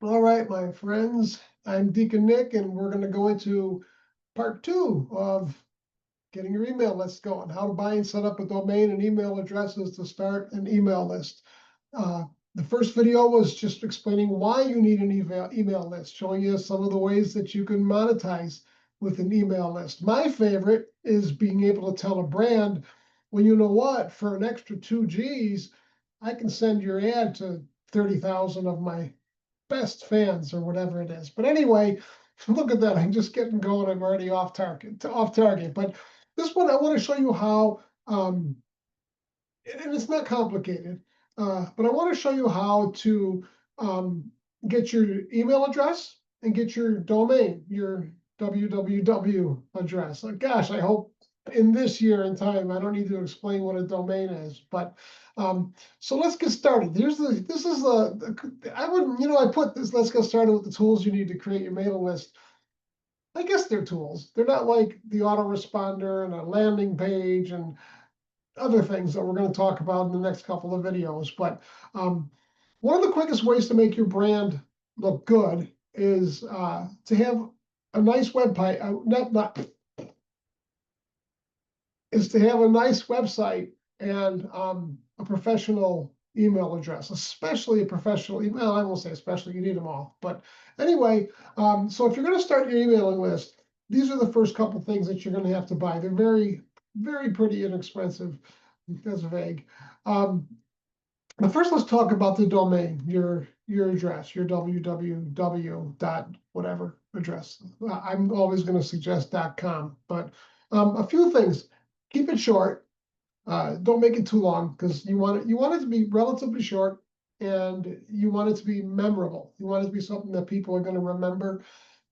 All right, my friends, I'm Deacon Nick, and we're going to go into part 2 of getting your email list going, how to buy and set up a domain and email addresses to start an email list. Uh, the first video was just explaining why you need an email list, showing you some of the ways that you can monetize with an email list. My favorite is being able to tell a brand, well, you know what, for an extra 2 Gs, I can send your ad to 30,000 of my best fans or whatever it is. But anyway, look at that. I'm just getting going. I'm already off target. But this one, I want to show you how, and it's not complicated, but I want to show you how to get your email address and get your domain, your www address. Gosh, I hope in this year and time, I don't need to explain what a domain is, but so let's get started. This is I wouldn't, I put this, let's get started with the tools you need to create your mailing list. I guess they're tools. They're not like the autoresponder and a landing page and other things that we're going to talk about in the next couple of videos. But one of the quickest ways to make your brand look good is to have a nice website, is to have a nice website and a professional email address, especially a professional email. I won't say especially, you need them all. But anyway, so if you're going to start your emailing list, these are the first couple things that you're going to have to buy. They're very, very pretty inexpensive. That's vague. But first, let's talk about the domain, your address, your www dot whatever address. I'm always going to suggest .com, but a few things. Keep it short. Don't make it too long because you want it to be relatively short, and you want it to be memorable. You want it to be something that people are going to remember.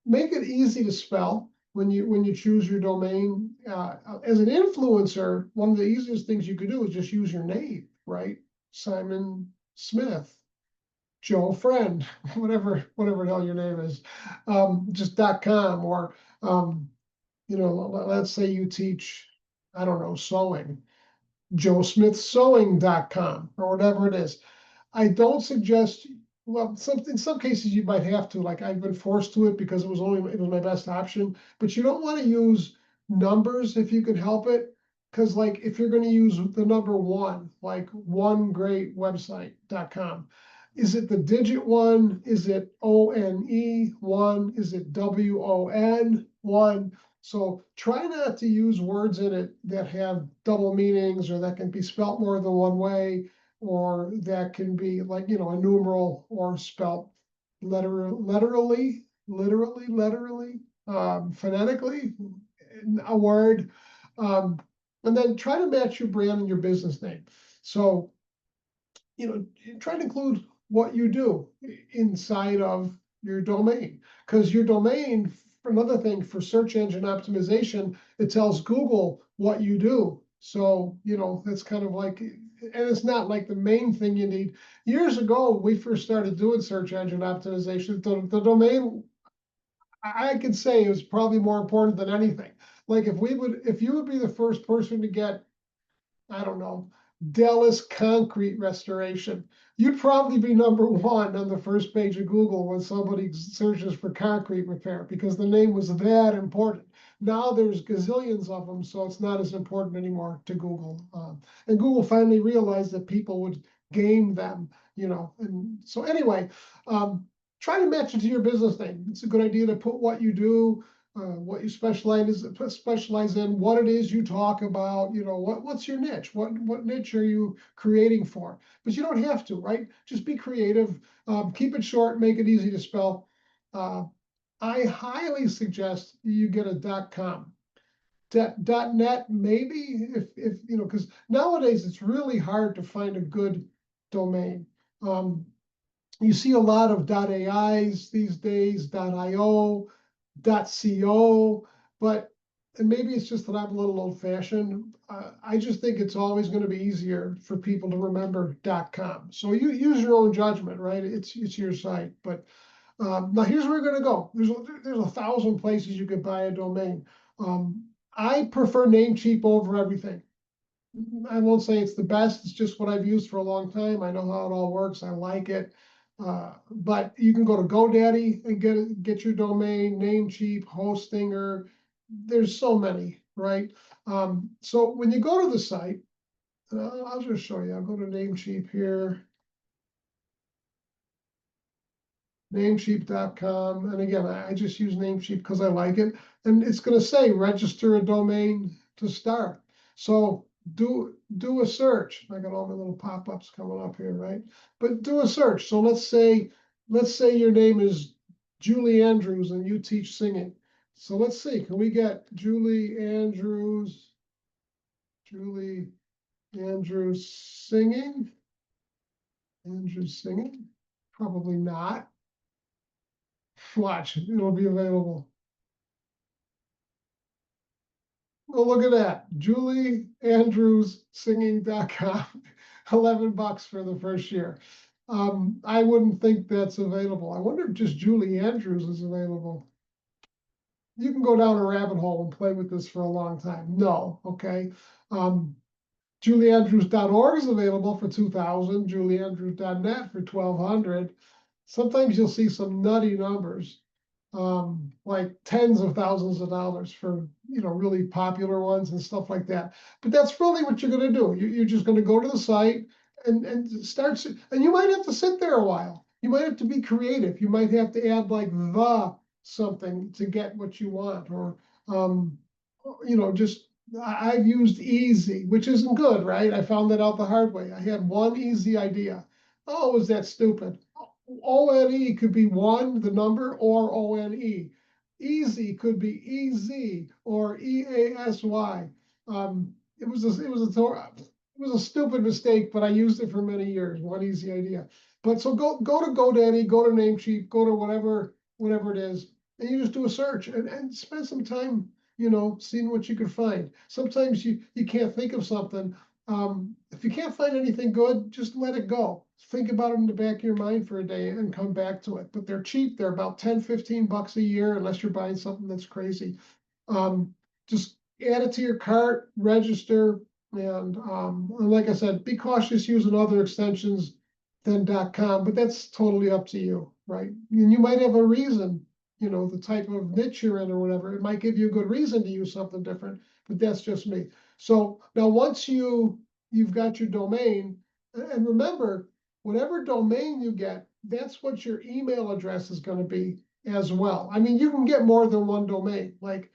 Make it easy to spell when you choose your domain. As an influencer, one of the easiest things you could do is just use your name, right? Simon Smith, Joe Friend, whatever the hell your name is, just .com, or let's say you teach, I don't know, sewing, joesmithsewing.com or whatever it is. I don't suggest, well, in some cases you might have to, like I've been forced to it because it was my best option, but you don't want to use numbers if you can help it. Because like if you're going to use the number 1, like onegreatwebsite.com, is it the digit 1? Is it ONE 1? Is it WON 1? So try not to use words in it that have double meanings or that can be spelt more than one way, or that can be like, a numeral or spelt literally, phonetically, a word. And then try to match your brand and your business name. So, try to include what you do inside of your domain, because your domain, for another thing, for search engine optimization, it tells Google what you do. So, that's kind of like, and it's not like the main thing you need. Years ago, when we first started doing search engine optimization, the domain, I could say, it was probably more important than anything. Like if you would be the first person to get, I don't know, Dallas concrete restoration, you'd probably be number 1 on the first page of Google when somebody searches for concrete repair, because the name was that important. Now there's gazillions of them, so it's not as important anymore to Google. And Google finally realized that people would game them, And so anyway, try to match it to your business name. It's a good idea to put what you do, what you specialize in, what it is you talk about, what's your niche, what niche are you creating for? But you don't have to, right? Just be creative, keep it short, make it easy to spell. I highly suggest you get a .com. .net maybe, if because nowadays it's really hard to find a good domain. You see a lot of .ais these days, .io, .co, but, and maybe it's just that I'm a little old fashioned. I just think it's always going to be easier for people to remember .com. So you use your own judgment, right? It's your site. But now here's where we're going to go. There's 1,000 places you could buy a domain. I prefer Namecheap over everything. I won't say it's the best. It's just what I've used for a long time. I know how it all works. I like it. But you can go to GoDaddy and get your domain, Namecheap, Hostinger. There's so many, right? So when you go to the site, I'll just show you. I'll go to Namecheap here. Namecheap.com. And again, I just use Namecheap because I like it. And it's going to say register a domain to start. So do a search. I got all my little pop-ups coming up here, right? But do a search. So let's say your name is Julie Andrews and you teach singing. So let's see, can we get Julie Andrews singing? Andrews singing? Probably not. Watch, it'll be available. Oh, look at that. Julie Andrews singing.com. $11 for the first year. I wouldn't think that's available. I wonder if just Julie Andrews is available. You can go down a rabbit hole and play with this for a long time. No, okay. JulieAndrews.org is available for $2,000. JulieAndrews.net for $1,200. Sometimes you'll see some nutty numbers, like tens of thousands of dollars for really popular ones and stuff like that. But that's really what you're going to do. You're just going to go to the site and start. And you might have to sit there a while. You might have to be creative. You might have to add like the something to get what you want, or just I've used easy, which isn't good, right? I found that out the hard way. I had one easy idea. Oh, was that stupid? ONE could be one, the number, or ONE. Easy could be EZ or EASY. It was a stupid mistake, but I used it for many years. One easy idea. But so go to GoDaddy, go to Namecheap, go to whatever it is, and you just do a search and spend some time, seeing what you could find. Sometimes you can't think of something. If you can't find anything good, just let it go. Think about it in the back of your mind for a day and come back to it. But they're cheap. They're about 10, $15 a year, unless you're buying something that's crazy. Just add it to your cart, register, and like I said, be cautious using other extensions than .com, but that's totally up to you, right? And you might have a reason, the type of niche you're in or whatever. It might give you a good reason to use something different, but that's just me. So now once you've got your domain, and remember, whatever domain you get, that's what your email address is going to be as well. I mean, you can get more than one domain. Like,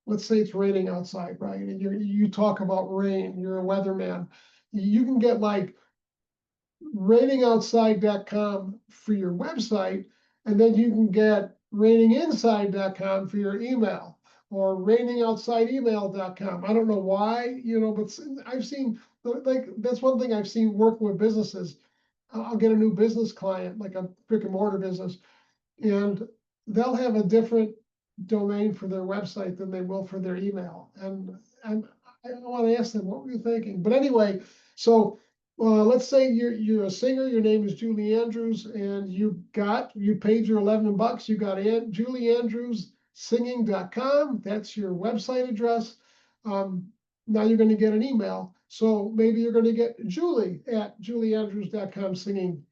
let's say it's raining outside, right? And you talk about rain, you're a weatherman. You can get like rainingoutside.com for your website, and then you can get raininginside.com for your email, or rainingoutsideemail.com. I don't know why, but I've seen, like, that's one thing I've seen working with businesses. I'll get a new business client, like a brick and mortar business, and they'll have a different domain for their website than they will for their email. And I want to ask them, what were you thinking? But anyway, so let's say you're a singer, your name is Julie Andrews, and you paid your $11, you got JulieAndrewsSinging.com. That's your website address. Now you're going to get an email. So maybe you're going to get Julie@JulieAndrews.com singing,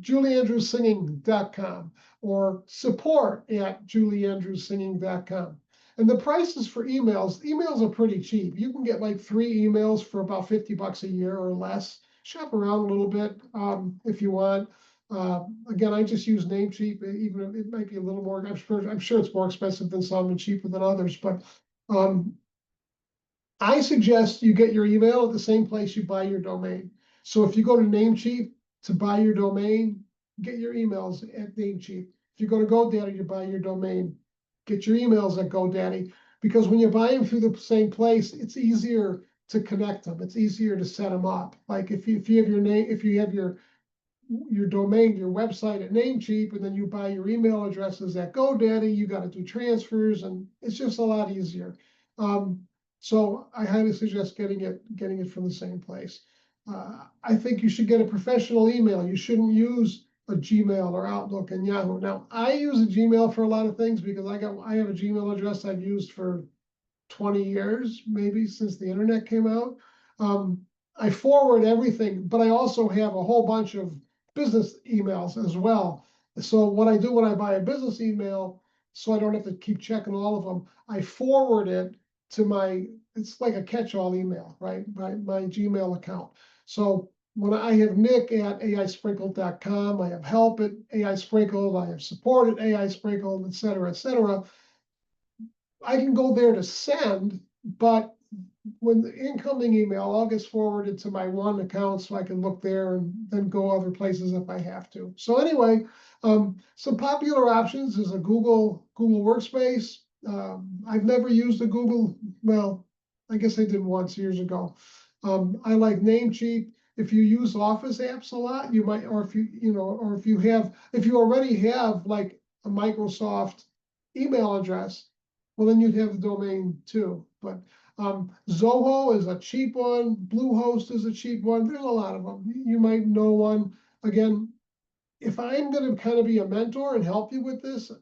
JulieAndrewsSinging.com, or support@JulieAndrewsSinging.com. And the prices for emails are pretty cheap. You can get like 3 emails for about $50 a year or less. Shop around a little bit if you want. Again, I just use Namecheap, even if it might be a little more. I'm sure it's more expensive than some and cheaper than others, but I suggest you get your email at the same place you buy your domain. So if you go to Namecheap to buy your domain, get your emails at Namecheap. If you go to GoDaddy to buy your domain, get your emails at GoDaddy. Because when you buy them through the same place, it's easier to connect them. It's easier to set them up. Like if you have your name, if you have your domain, your website at Namecheap, and then you buy your email addresses at GoDaddy, you got to do transfers, and it's just a lot easier. So I highly suggest getting it from the same place. I think you should get a professional email. You shouldn't use a Gmail or Outlook and Yahoo. Now, I use a Gmail for a lot of things because I have a Gmail address I've used for 20 years, maybe since the internet came out. I forward everything, but I also have a whole bunch of business emails as well. So what I do when I buy a business email, so I don't have to keep checking all of them, I forward it to my, it's like a catch-all email, right? My Gmail account. So when I have Nick at aisprinkled.com, I have help at AI Sprinkled, I have support at AI Sprinkled, et cetera, et cetera. I can go there to send, but when the incoming email all gets forwarded to my one account, so I can look there and then go other places if I have to. So anyway, some popular options is a Google Workspace. I've never used a Google, well, I guess I did once years ago. I like Namecheap. If you use Office apps a lot, you might, or if if you already have like a Microsoft email address, well, then you'd have the domain too. But Zoho is a cheap one. Bluehost is a cheap one. There's a lot of them. You might know one. Again, if I'm going to kind of be a mentor and help you with this,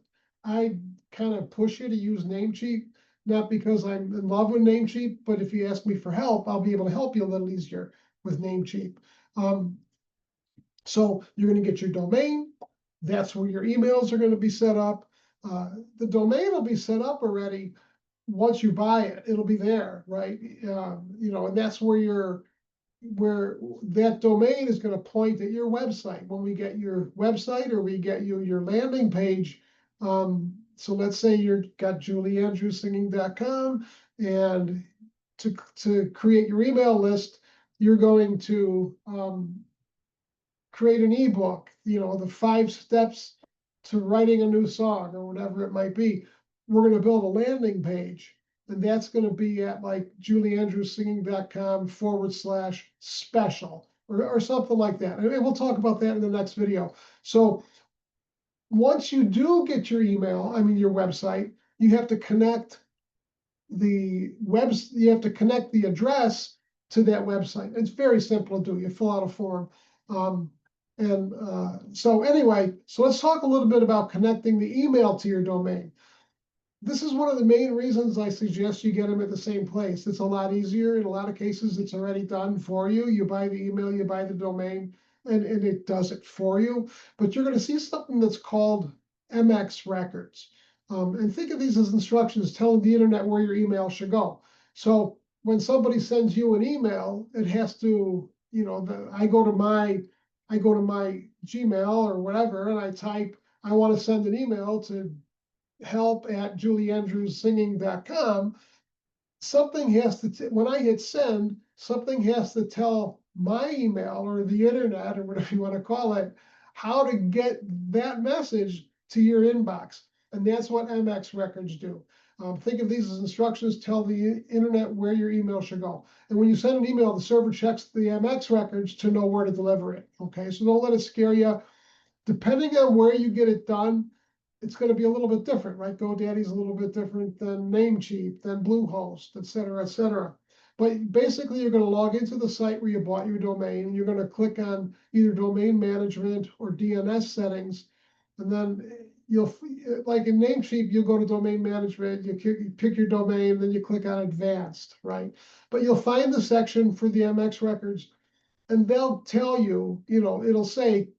I kind of push you to use Namecheap, not because I'm in love with Namecheap, but if you ask me for help, I'll be able to help you a little easier with Namecheap. So you're going to get your domain. That's where your emails are going to be set up. The domain will be set up already. Once you buy it, it'll be there, right? And that's where that domain is going to point at your website. When we get your website or we get you your landing page, so let's say you've got julieandrewsinging.com, and to create your email list, you're going to create an ebook, the 5 steps to writing a new song or whatever it might be. We're going to build a landing page, and that's going to be at like julieandrewsinging.com/special or something like that. And we'll talk about that in the next video. So once you do get your your website, you have to connect you have to connect the address to that website. It's very simple to do. You fill out a form. So anyway, so let's talk a little bit about connecting the email to your domain. This is one of the main reasons I suggest you get them at the same place. It's a lot easier. In a lot of cases, it's already done for you. You buy the email, you buy the domain, and it does it for you. But you're going to see something that's called MX records. And think of these as instructions telling the internet where your email should go. So when somebody sends you an email, it has to, I go to my Gmail or whatever, and I type, I want to send an email to help@julieandrewsinging.com. Something has to, when I hit send, something has to tell my email or the internet or whatever you want to call it, how to get that message to your inbox. And that's what MX records do. Think of these as instructions, tell the internet where your email should go. And when you send an email, the server checks the MX records to know where to deliver it. Okay, so don't let it scare you. Depending on where you get it done, it's going to be a little bit different, right? GoDaddy's a little bit different than Namecheap, than Bluehost, et cetera, et cetera. But basically, you're going to log into the site where you bought your domain, and you're going to click on either domain management or DNS settings. And then you'll, like in Namecheap, you'll go to domain management, you pick your domain, then you click on advanced, right? But you'll find the section for the MX records, and they'll tell you, it'll say,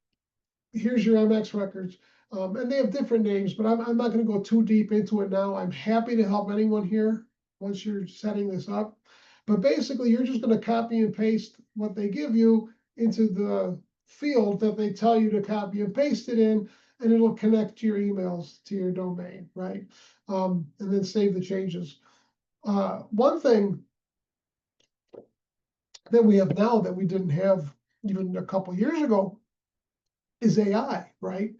here's your MX records. And they have different names, but I'm not going to go too deep into it now. I'm happy to help anyone here once you're setting this up. But basically, you're just going to copy and paste what they give you into the field that they tell you to copy and paste it in, and it'll connect your emails to your domain, right? And then save the changes. One thing that we have now that we didn't have even a couple years ago is AI, right?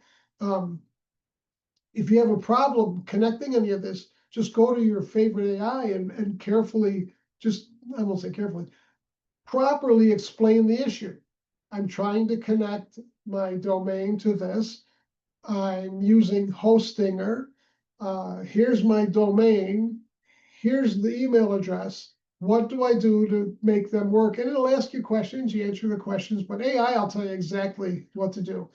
If you have a problem connecting any of this, just go to your favorite AI and carefully, I won't say carefully, properly explain the issue. I'm trying to connect my domain to this. I'm using Hostinger. Here's my domain. Here's the email address. What do I do to make them work? And it'll ask you questions. You answer the questions, but AI, I'll tell you exactly what to do.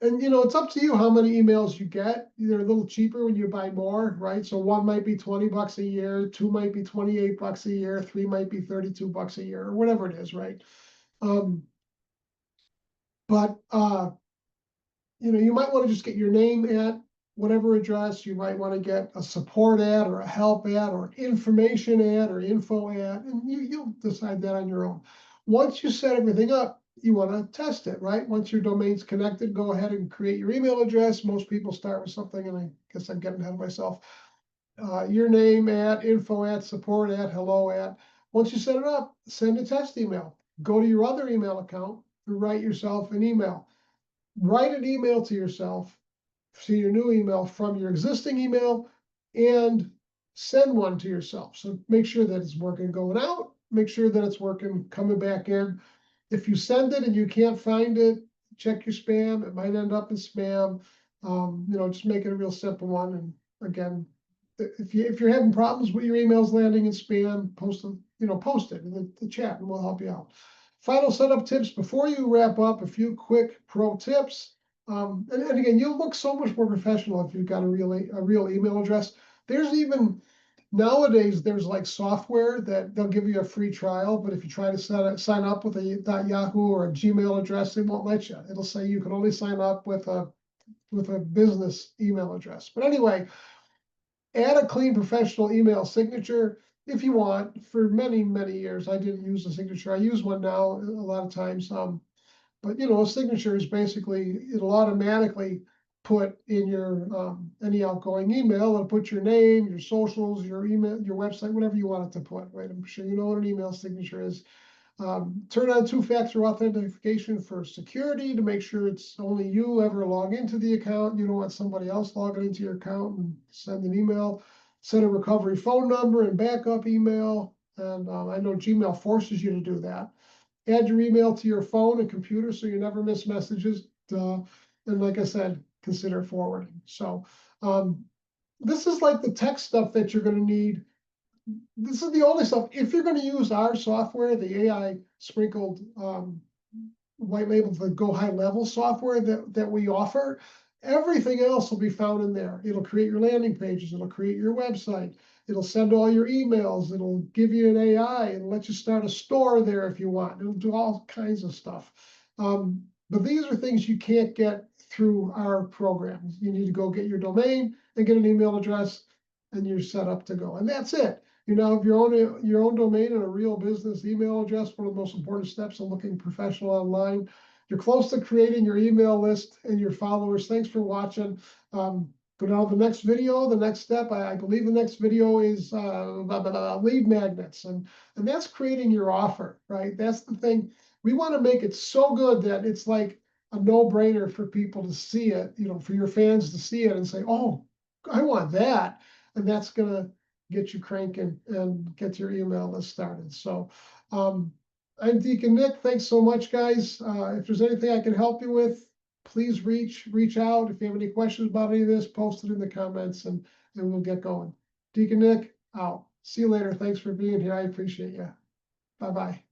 And it's up to you how many emails you get. They're a little cheaper when you buy more, right? So one might be $20 a year, two might be $28 a year, three might be $32 a year, or whatever it is, right? But you might want to just get your name at whatever address. You might want to get a support ad or a help ad or information ad or info ad, and you'll decide that on your own. Once you set everything up, you want to test it, right? Once your domain's connected, go ahead and create your email address. Most people start with something, and I guess I'm getting ahead of myself. Your name at, info at, support at, hello at. Once you set it up, send a test email. Go to your other email account and write yourself an email. Write an email to yourself, to your new email from your existing email, and send one to yourself. So make sure that it's working going out, make sure that it's working coming back in. If you send it and you can't find it, check your spam. It might end up in spam. Just make it a real simple one. And again, if you're having problems with your emails landing in spam, post it in the chat and we'll help you out. Final setup tips before you wrap up. A few quick pro tips. And again, you'll look so much more professional if you've got a real email address. There's even nowadays there's like software that they'll give you a free trial, but if you try to sign up with a .yahoo or a Gmail address, it won't let you. It'll say you can only sign up with a business email address. But anyway, add a clean professional email signature if you want. For many, many years, I didn't use a signature. I use one now a lot of times. But a signature is basically, it'll automatically put in your any outgoing email, it'll put your name, your socials, your email, your website, whatever you want it to put, right? I'm sure you know what an email signature is. Turn on two-factor authentication for security to make sure it's only you ever log into the account. You don't want somebody else logging into your account and send an email. Set a recovery phone number and backup email. And I know Gmail forces you to do that. Add your email to your phone and computer so you never miss messages. And like I said, consider forwarding. So this is like the tech stuff that you're going to need. This is the only stuff. If you're going to use our software, the AI sprinkled white label, the Go High Level software that we offer, everything else will be found in there. It'll create your landing pages. It'll create your website. It'll send all your emails. It'll give you an AI and let you start a store there if you want. It'll do all kinds of stuff. But these are things you can't get through our program. You need to go get your domain and get an email address, and you're set up to go. And that's it. You now have your own domain and a real business email address. One of the most important steps in looking professional online. You're close to creating your email list and your followers. Thanks for watching. Go down to the next video. The next step, I believe the next video is lead magnets. And that's creating your offer, right? That's the thing. We want to make it so good that it's like a no-brainer for people to see it, for your fans to see it and say, oh, I want that. And that's going to get you cranking and get your email list started. So I'm Deacon Nick. Thanks so much, guys. If there's anything I can help you with, please reach out. If you have any questions about any of this, post it in the comments and we'll get going. Deacon Nick, out. See you later. Thanks for being here. I appreciate you. Bye-bye.